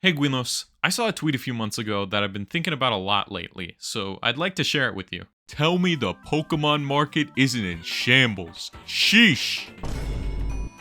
Hey Guinos, I saw a tweet a few months ago that I've been thinking about a lot lately, so I'd like to share it with you. Tell me the Pokemon market isn't in shambles. Sheesh!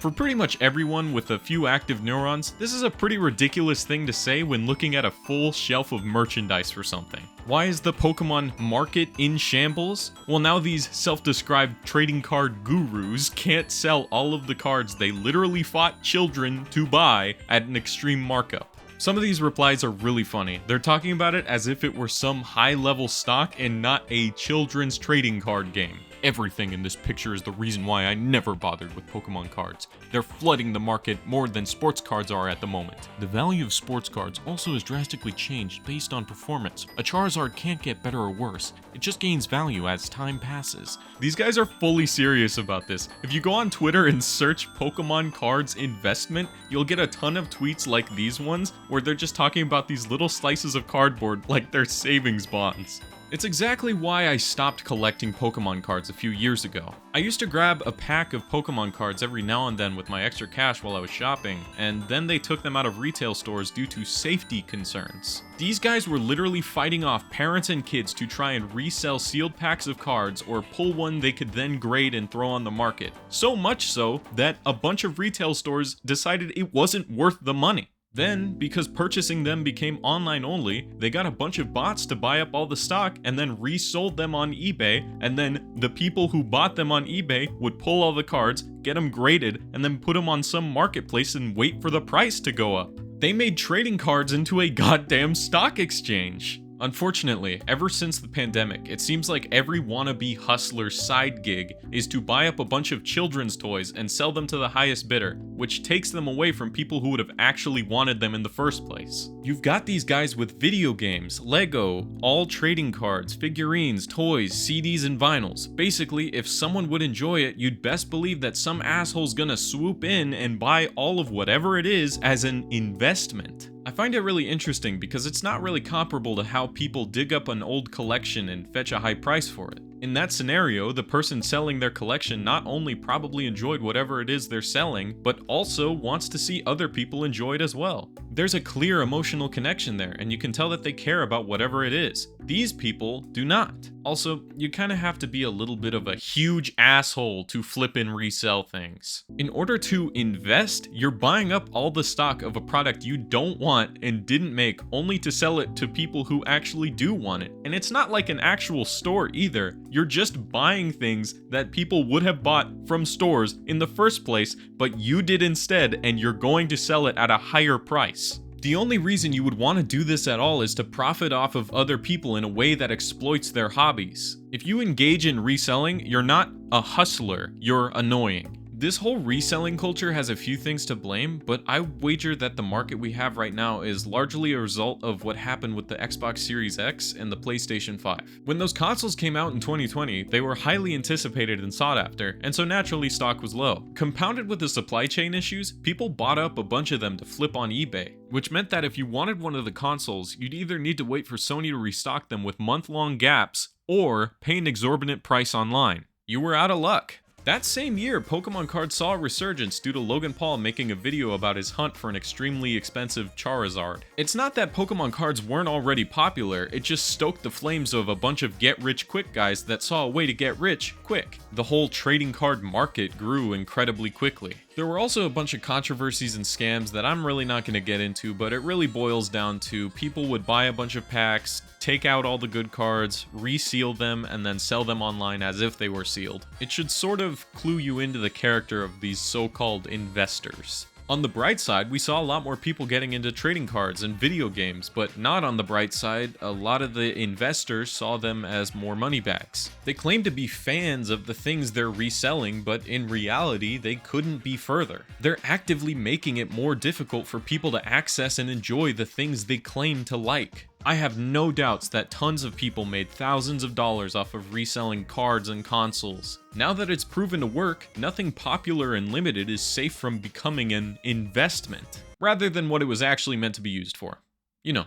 For pretty much everyone with a few active neurons, this is a pretty ridiculous thing to say when looking at a full shelf of merchandise for something. Why is the Pokemon market in shambles? Well, now these self-described trading card gurus can't sell all of the cards they literally fought children to buy at an extreme markup. Some of these replies are really funny. They're talking about it as if it were some high-level stock and not a children's trading card game. Everything in this picture is the reason why I never bothered with Pokemon cards. They're flooding the market more than sports cards are at the moment. The value of sports cards also has drastically changed based on performance. A Charizard can't get better or worse. It just gains value as time passes. These guys are fully serious about this. If you go on Twitter and search Pokemon cards investment, you'll get a ton of tweets like these ones where they're just talking about these little slices of cardboard like they're savings bonds. It's exactly why I stopped collecting Pokemon cards a few years ago. I used to grab a pack of Pokemon cards every now and then with my extra cash while I was shopping, and then they took them out of retail stores due to safety concerns. These guys were literally fighting off parents and kids to try and resell sealed packs of cards or pull one they could then grade and throw on the market. So much so that a bunch of retail stores decided it wasn't worth the money. Then, because purchasing them became online only, they got a bunch of bots to buy up all the stock and then resold them on eBay, and then the people who bought them on eBay would pull all the cards, get them graded, and then put them on some marketplace and wait for the price to go up. They made trading cards into a goddamn stock exchange. Unfortunately, ever since the pandemic, it seems like every wannabe hustler's side gig is to buy up a bunch of children's toys and sell them to the highest bidder, which takes them away from people who would have actually wanted them in the first place. You've got these guys with video games, Lego, all trading cards, figurines, toys, CDs, and vinyls. Basically, if someone would enjoy it, you'd best believe that some asshole's gonna swoop in and buy all of whatever it is as an investment. I find it really interesting because it's not really comparable to how people dig up an old collection and fetch a high price for it. In that scenario, the person selling their collection not only probably enjoyed whatever it is they're selling, but also wants to see other people enjoy it as well. There's a clear emotional connection there, and you can tell that they care about whatever it is. These people do not. Also, you kind of have to be a little bit of a huge asshole to flip and resell things. In order to invest, you're buying up all the stock of a product you don't want and didn't make only to sell it to people who actually do want it. And it's not like an actual store either. You're just buying things that people would have bought from stores in the first place, but you did instead, and you're going to sell it at a higher price. The only reason you would want to do this at all is to profit off of other people in a way that exploits their hobbies. If you engage in reselling, you're not a hustler, you're annoying. This whole reselling culture has a few things to blame, but I wager that the market we have right now is largely a result of what happened with the Xbox Series X and the PlayStation 5. When those consoles came out in 2020, they were highly anticipated and sought after, and so naturally stock was low. Compounded with the supply chain issues, people bought up a bunch of them to flip on eBay, which meant that if you wanted one of the consoles, you'd either need to wait for Sony to restock them with month-long gaps, or pay an exorbitant price online. You were out of luck. That same year, Pokemon cards saw a resurgence due to Logan Paul making a video about his hunt for an extremely expensive Charizard. It's not that Pokemon cards weren't already popular, it just stoked the flames of a bunch of get-rich-quick guys that saw a way to get rich quick. The whole trading card market grew incredibly quickly. There were also a bunch of controversies and scams that I'm really not going to get into, but it really boils down to people would buy a bunch of packs, take out all the good cards, reseal them, and then sell them online as if they were sealed. It should sort of clue you into the character of these so-called investors. On the bright side, we saw a lot more people getting into trading cards and video games, but not on the bright side, a lot of the investors saw them as more money bags. They claim to be fans of the things they're reselling, but in reality, they couldn't be further. They're actively making it more difficult for people to access and enjoy the things they claim to like. I have no doubts that tons of people made thousands of dollars off of reselling cards and consoles. Now that it's proven to work, nothing popular and limited is safe from becoming an investment, rather than what it was actually meant to be used for. You know,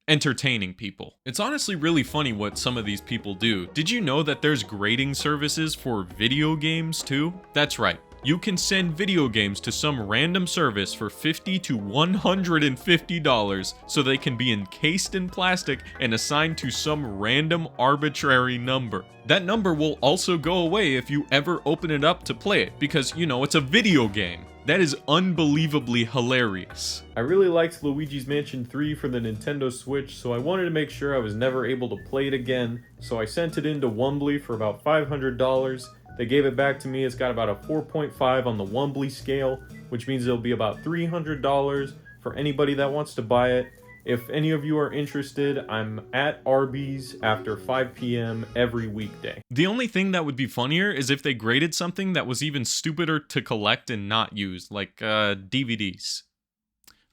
entertaining people. It's honestly really funny what some of these people do. Did you know that there's grading services for video games too? That's right. you can send video games to some random service for $50 to $150 so they can be encased in plastic and assigned to some random arbitrary number. That number will also go away if you ever open it up to play it because, you know, it's a video game. That is unbelievably hilarious. I really liked Luigi's Mansion 3 for the Nintendo Switch, so I wanted to make sure I was never able to play it again, so I sent it into Wombly for about $500. They gave it back to me. It's got about a 4.5 on the Wombly scale, which means it'll be about $300 for anybody that wants to buy it. If any of you are interested, I'm at Arby's after 5 p.m. every weekday. The only thing that would be funnier is if they graded something that was even stupider to collect and not use, like DVDs.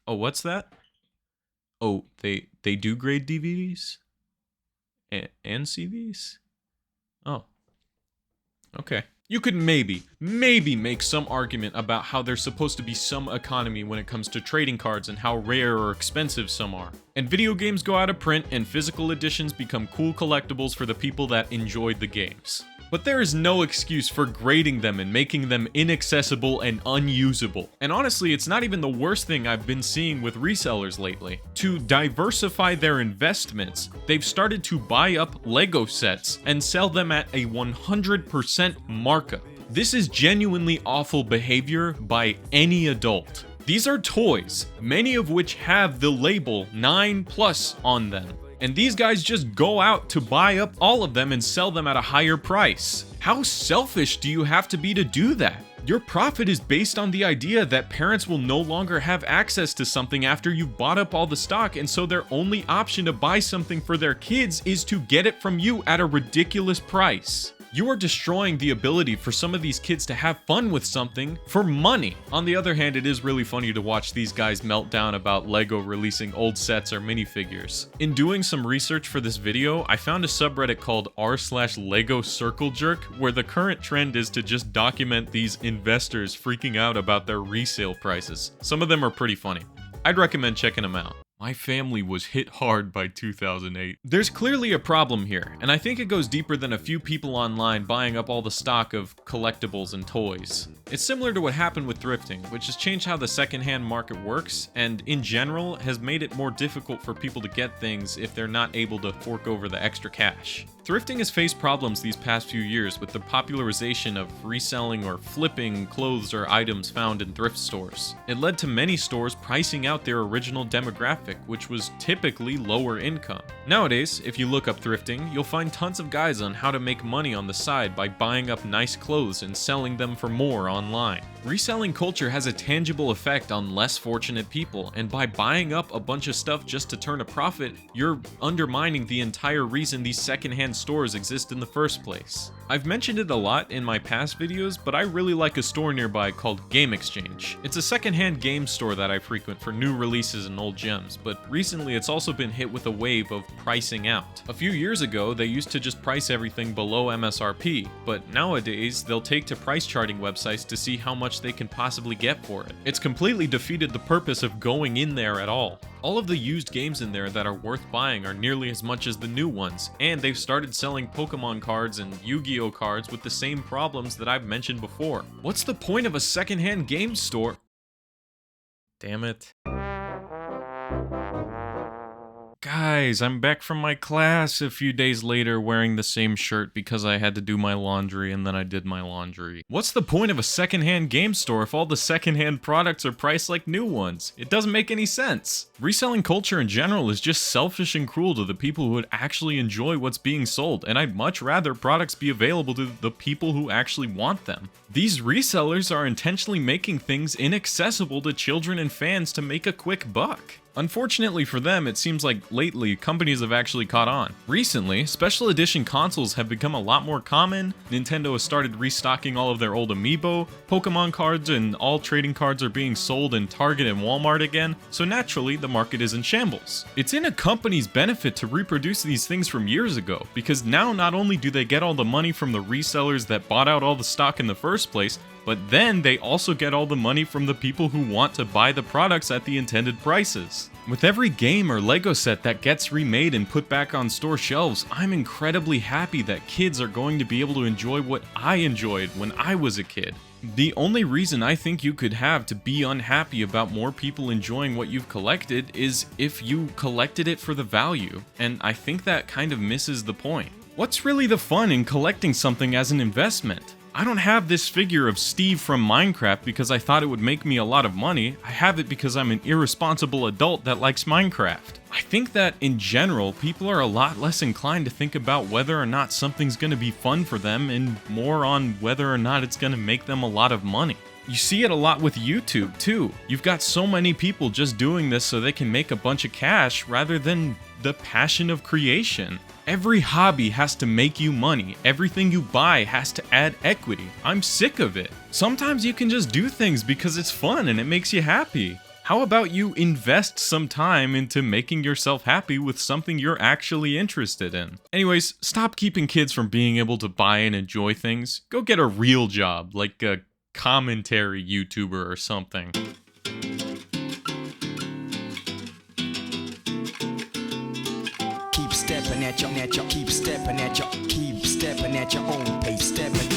Oh, what's that? Oh, they do grade DVDs? And CDs? Oh. Okay. You could maybe make some argument about how there's supposed to be some economy when it comes to trading cards and how rare or expensive some are. And video games go out of print and physical editions become cool collectibles for the people that enjoyed the games. But there is no excuse for grading them and making them inaccessible and unusable. And honestly, it's not even the worst thing I've been seeing with resellers lately. To diversify their investments, they've started to buy up Lego sets and sell them at a 100% markup. This is genuinely awful behavior by any adult. These are toys, many of which have the label 9+ on them. And these guys just go out to buy up all of them and sell them at a higher price. How selfish do you have to be to do that? Your profit is based on the idea that parents will no longer have access to something after you've bought up all the stock, and so their only option to buy something for their kids is to get it from you at a ridiculous price. You are destroying the ability for some of these kids to have fun with something for money. On the other hand, it is really funny to watch these guys melt down about Lego releasing old sets or minifigures. In doing some research for this video, I found a subreddit called r/Lego Circle Jerk, where the current trend is to just document these investors freaking out about their resale prices. Some of them are pretty funny. I'd recommend checking them out. My family was hit hard by 2008. There's clearly a problem here, and I think it goes deeper than a few people online buying up all the stock of collectibles and toys. It's similar to what happened with thrifting, which has changed how the secondhand market works, and in general has made it more difficult for people to get things if they're not able to fork over the extra cash. Thrifting has faced problems these past few years with the popularization of reselling or flipping clothes or items found in thrift stores. It led to many stores pricing out their original demographic, which was typically lower income. Nowadays, if you look up thrifting, you'll find tons of guides on how to make money on the side by buying up nice clothes and selling them for more online. Reselling culture has a tangible effect on less fortunate people, and by buying up a bunch of stuff just to turn a profit, you're undermining the entire reason these secondhand stores exist in the first place. I've mentioned it a lot in my past videos, but I really like a store nearby called Game Exchange. It's a secondhand game store that I frequent for new releases and old gems, but recently it's also been hit with a wave of pricing out. A few years ago, they used to just price everything below MSRP, but nowadays they'll take to price charting websites to see how much they can possibly get for it. It's completely defeated the purpose of going in there at all. All of the used games in there that are worth buying are nearly as much as the new ones, and they've started selling Pokemon cards and Yu-Gi-Oh cards with the same problems that I've mentioned before. What's the point of a secondhand game store? Damn it. Guys, I'm back from my class a few days later wearing the same shirt because I had to do my laundry and then I did my laundry. What's the point of a secondhand game store if all the secondhand products are priced like new ones? It doesn't make any sense. Reselling culture in general is just selfish and cruel to the people who would actually enjoy what's being sold, and I'd much rather products be available to the people who actually want them. These resellers are intentionally making things inaccessible to children and fans to make a quick buck. Unfortunately for them, it seems like lately companies have actually caught on. Recently, special edition consoles have become a lot more common. Nintendo has started restocking all of their old amiibo, Pokemon cards, and all trading cards are being sold in Target and Walmart again, so naturally the market is in shambles. It's in a company's benefit to reproduce these things from years ago, because now not only do they get all the money from the resellers that bought out all the stock in the first place, but then they also get all the money from the people who want to buy the products at the intended prices. With every game or Lego set that gets remade and put back on store shelves, I'm incredibly happy that kids are going to be able to enjoy what I enjoyed when I was a kid. The only reason I think you could have to be unhappy about more people enjoying what you've collected is if you collected it for the value, and I think that kind of misses the point. What's really the fun in collecting something as an investment? I don't have this figure of Steve from Minecraft because I thought it would make me a lot of money. I have it because I'm an irresponsible adult that likes Minecraft. I think that in general, people are a lot less inclined to think about whether or not something's going to be fun for them and more on whether or not it's going to make them a lot of money. You see it a lot with YouTube too. You've got so many people just doing this so they can make a bunch of cash rather than the passion of creation. Every hobby has to make you money. Everything you buy has to add equity. I'm sick of it. Sometimes you can just do things because it's fun and it makes you happy. How about you invest some time into making yourself happy with something you're actually interested in? Anyways, stop keeping kids from being able to buy and enjoy things. Go get a real job, like a commentary YouTuber or something. Keep stepping at your own pace, stepping